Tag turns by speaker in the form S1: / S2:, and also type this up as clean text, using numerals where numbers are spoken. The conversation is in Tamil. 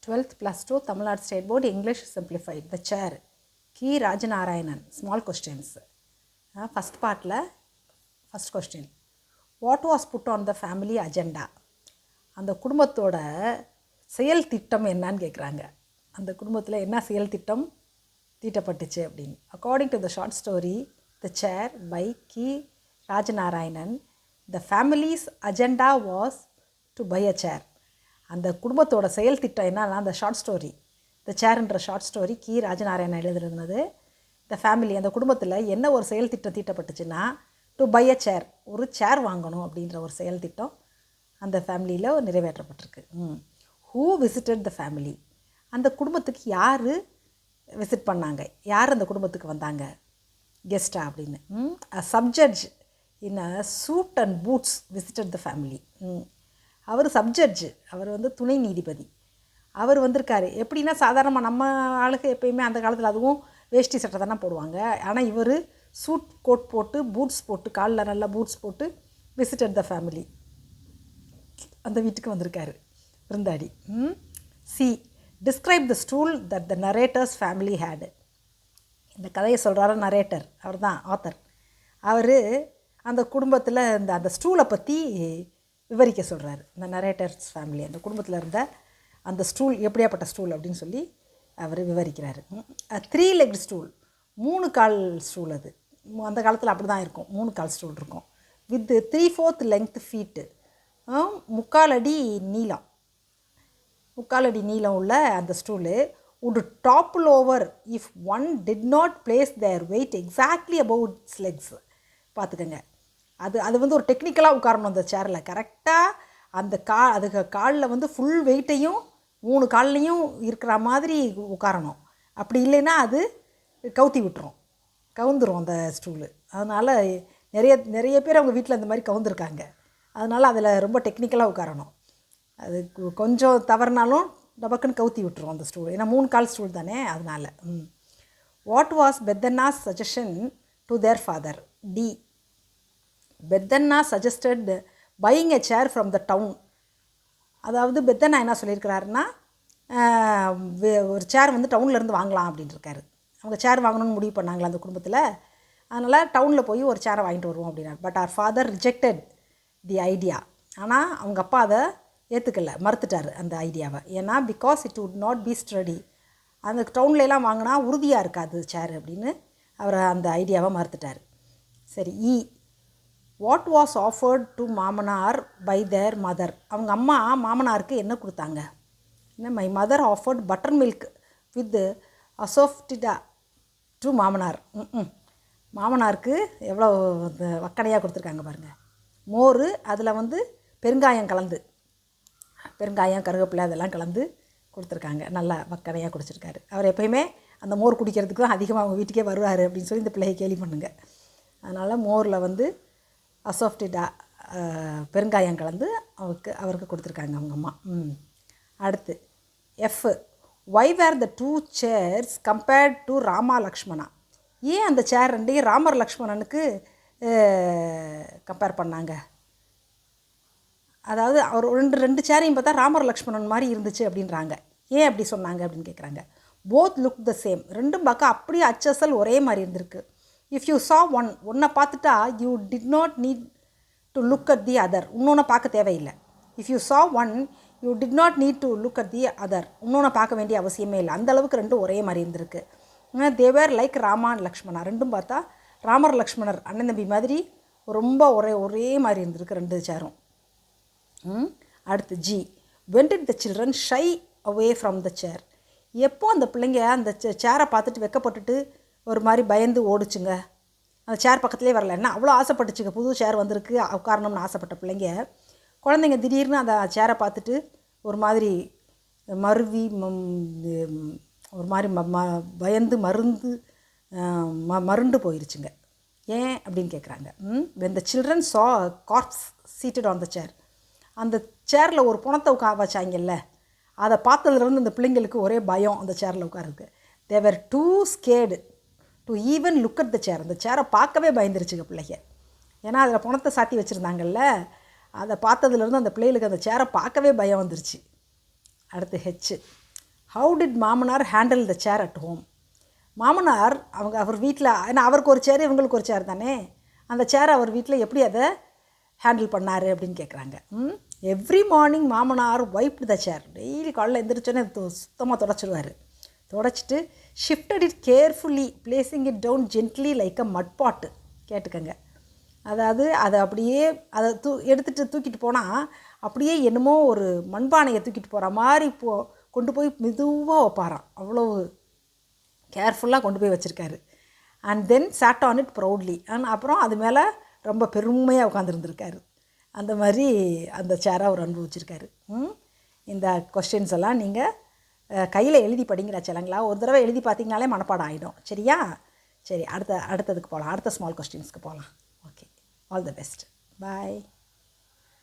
S1: 12th plus 2 Tamil Nadu State Board English Simplified. The chair. Key Rajanarayanan. Small questions. First part la first question. What was put on the family agenda? அந்த குடும்பத்தோட செயல் திட்டம் என்னன்னு கேட்குறாங்க. அந்த குடும்பத்தில் என்ன செயல் திட்டம் தீட்டப்பட்டுச்சு அப்படின்னு. According to the short story the chair by K Rajanarayanan, the family's agenda was to buy a chair. அந்த குடும்பத்தோட செயல் திட்டம் என்னன்னா அந்த ஷார்ட் ஸ்டோரி த சேர்ன்ற short story K Rajanarayanan எழுதிருந்தது. The family அந்த குடும்பத்தில் என்ன ஒரு செயல் திட்டம் தீட்டப்பட்டுச்சுன்னா டு பை அ சேர், ஒரு சேர் வாங்கணும் அப்படின்ற ஒரு செயல் திட்டம் அந்த ஃபேமிலியில் நிறைவேற்றப்பட்டிருக்கு. ஹூ விசிட்டட் த ஃபேமிலி, அந்த குடும்பத்துக்கு யார் விசிட் பண்ணாங்க, யார் அந்த குடும்பத்துக்கு வந்தாங்க கெஸ்டா அப்படின்னு. Sub judge in a suit and boots visited the family. அவர் சப்ஜட்ஜ், அவர் வந்து துணை நீதிபதி, அவர் வந்திருக்காரு. எப்படின்னா சாதாரணமாக நம்ம ஆளுக்கு எப்பயுமே அந்த காலத்தில் அதுவும் வேஷ்டி சட்டை தானே போடுவாங்க. ஆனால் இவர் சூட் கோட் போட்டு பூட்ஸ் போட்டு காலில் நல்லா பூட்ஸ் போட்டு விசிட்டட் த ஃபேமிலி, அந்த வீட்டுக்கு வந்திருக்காரு விருந்தாடி. C describe the stool that the narrator's family had. இந்த கதையை சொல்கிறாரு நரேட்டர், அவர் தான் ஆத்தர். அவர் அந்த குடும்பத்தில் அந்த ஸ்டூலை பற்றி விவரிக்க சொல்கிறாரு. இந்த நரேட்டர்ஸ் ஃபேமிலி அந்த குடும்பத்தில் இருந்த அந்த ஸ்டூல் எப்படியாப்பட்ட ஸ்டூல் அப்படின்னு சொல்லி அவர் விவரிக்கிறாரு. 3 legged ஸ்டூல், 3 கால் ஸ்டூல். அது அந்த காலத்தில் அப்படி தான் இருக்கும், 3 கால் ஸ்டூல் இருக்கும். வித் 3/4 லெங்த் ஃபீட்டு, 3/4 அடி நீளம், 3/4 அடி நீளம் உள்ள அந்த stool would topple over if one did not place their weight exactly above its legs. பார்த்துக்கங்க, அது வந்து ஒரு டெக்னிக்கலாக உட்காரணும் அந்த சேரில். கரெக்டாக அந்த அதுக்கு காலில் வந்து ஃபுல் வெயிட்டையும் 3 கால்லையும் இருக்கிற மாதிரி உட்காரணும். அப்படி இல்லைன்னா அது கவுந்துரும் அந்த ஸ்டூலு. அதனால் நிறைய பேர் அவங்க வீட்டில் அந்த மாதிரி கவுந்துருக்காங்க. அதனால் அதில் ரொம்ப டெக்னிக்கலாக உட்காரணும். அது கொஞ்சம் தவறுனாலும் டபக்குன்னு கவுத்தி விட்டுரும் அந்த ஸ்டூல், ஏன்னா 3 கால் ஸ்டூல் தானே. அதனால் what was Pethanna's suggestion to their father? D Pethanna suggested buying a chair from the town. அதாவது பெத்தன்னா என்ன சொல்லியிருக்கிறாருன்னா, ஒரு சேர் வந்து டவுன்லேருந்து வாங்கலாம் அப்படின்னு இருக்காரு. அவங்க சேர் வாங்கணும்னு முடிவு பண்ணாங்களா அந்த குடும்பத்தில். அதனால் டவுனில் போய் ஒரு சேரை வாங்கிட்டு வருவோம் அப்படின்னாரு. பட் அவர் ஃபாதர் ரிஜெக்டட் தி ஐடியா. ஆனால் அவங்க அப்பா அதை ஏற்றுக்கல, மறுத்துட்டார் அந்த ஐடியாவை. ஏன்னா because it would not be steady, அந்த டவுன்லலாம் வாங்கினா உறுதியாக இருக்காது சேர் அப்படின்னு அவர் அந்த ஐடியாவை மறுத்துட்டார். சரி, வாட் வாஸ் ஆஃபர்ட் டு மாமனார் பை தேர் மதர். அவங்க அம்மா மாமனாருக்கு என்ன கொடுத்தாங்க? என்ன, my mother offered buttermilk with asafoetida to மாமனார். மாமனாருக்கு எவ்வளோ வக்கனையாக கொடுத்துருக்காங்க பாருங்கள். மோர், அதில் வந்து பெருங்காயம் கலந்து, பெருங்காயம் கருவேப்பிலை அதெல்லாம் கலந்து கொடுத்துருக்காங்க. நல்லா வக்கனையாக குடிச்சிருக்காரு. அவர் எப்போயுமே அந்த மோர் குடிக்கிறதுக்கு தான் அதிகமாக அவங்க வீட்டுக்கே வருவார் அப்படின்னு சொல்லி இந்த பிள்ளையை கேலி பண்ணுங்க. அதனால் மோரில் வந்து அசோஃப்டிடா பெருங்காயம் கலந்து அவருக்கு கொடுத்துருக்காங்க அவங்க அம்மா. அடுத்து F, why were the 2 chairs compared to Rama Lakshmana. ஏன் அந்த சேர் ரெண்டையும் ராமர் லக்ஷ்மணனுக்கு கம்பேர் பண்ணாங்க? அதாவது அவர் ரெண்டு சேரையும் பார்த்தா ராமர் லக்ஷ்மணன் மாதிரி இருந்துச்சு அப்படின்றாங்க. ஏன் அப்படி சொன்னாங்க அப்படின்னு கேட்குறாங்க. போத் லுக் த சேம், ரெண்டும் பார்க்க அப்படியே அச்சசல் ஒரே மாதிரி இருந்திருக்கு. இஃப் யூ சா ஒன்றை பார்த்துட்டா you did not need to look at the other, இன்னொன்று பார்க்க தேவையில்லை. இஃப் யூ சா one you did not need to look at the other, இன்னொன்று பார்க்க வேண்டிய அவசியமே இல்லை. அந்தளவுக்கு ரெண்டும் ஒரே மாதிரி இருந்திருக்கு. தேவர் லைக் ராமா அண்ட் லக்ஷ்மணா, ரெண்டும் பார்த்தா ராமர் லக்ஷ்மணர் அண்ணன் தம்பி மாதிரி ரொம்ப ஒரே மாதிரி இருந்திருக்கு ரெண்டு சேரும். அடுத்து G, when did the children shy away from the chair. எப்போ அந்த பிள்ளைங்க அந்த சேரை பார்த்துட்டு வெக்கப்பட்டுட்டு ஒரு மாதிரி பயந்து ஓடிச்சுங்க, அந்த சேர் பக்கத்துலேயே வரல. என்ன அவ்வளோ ஆசைப்பட்டுச்சுங்க, புது சேர் வந்திருக்கு உட்காரணும்னு ஆசைப்பட்ட குழந்தைங்க திடீர்னு அந்த சேரை பார்த்துட்டு ஒரு மாதிரி மருவி ஒரு மாதிரி பயந்து மருண்டு போயிருச்சுங்க. ஏன் அப்படின்னு கேட்குறாங்க. when the children saw a corpse seated on the chair, அந்த சேரில் ஒரு புணத்தை வச்சாங்கல்ல, அதை பார்த்ததுலேருந்து அந்த பிள்ளைங்களுக்கு ஒரே பயம் அந்த சேரில் உட்காருக்கு. they were too scared to even look at the chair. அந்த சேரை பார்க்கவே பயந்துருச்சுங்க பிள்ளைங்க. ஏன்னா அதில் புணத்தை சாத்தி வச்சுருந்தாங்கல்ல, அதை பார்த்ததுலேருந்து அந்த பிள்ளைகளுக்கு அந்த சேரை பார்க்கவே பயம் வந்துருச்சு. அடுத்து ஹெச், ஹவு டிட் மாமனார் handle the chair at home? மாமனார் அவர் வீட்டில், ஏன்னா அவருக்கு ஒரு சேர் இவங்களுக்கு ஒரு சேர் தானே, அந்த சேரை அவர் வீட்டில் எப்படி அதை ஹேண்டில் பண்ணார் அப்படின்னு கேட்குறாங்க. எவ்ரி மார்னிங் மாமனார் வைப்டு த சேர். டெய்லி காலையில் எழுந்திரிச்சோன்னே சுத்தமாக தொடச்சிடுவார். தொடச்சிட்டு shifted it carefully placing it down gently like a mud pot. கேட்டுக்கங்க. அதாவது அதை அப்படியே அதை எடுத்துகிட்டு தூக்கிட்டு போனால் அப்படியே என்னமோ ஒரு மண்பானையை தூக்கிட்டு போகிற மாதிரி கொண்டு போய் மெதுவாக வைப்பாராம். அவ்வளோ கேர்ஃபுல்லாக கொண்டு போய் வச்சுருக்காரு. And then chat on it proudly. அப்புறம் அது மேலே ரொம்ப பெருமையாக உட்காந்துருந்துருக்காரு. அந்த மாதிரி அந்த சேரை அவர் அனுபவிச்சிருக்காரு. இந்த கொஸ்டின்ஸ் எல்லாம் நீங்கள் கையில் எழுதி படிங்கிற செலங்களா. ஒரு தடவை எழுதி பார்த்தீங்கனாலே மனப்பாடம் ஆகிடும். சரியா? சரி, அடுத்ததுக்கு போகலாம். அடுத்த ஸ்மால் கொஸ்டின்ஸ்க்கு போகலாம். Okay, all the best. Bye.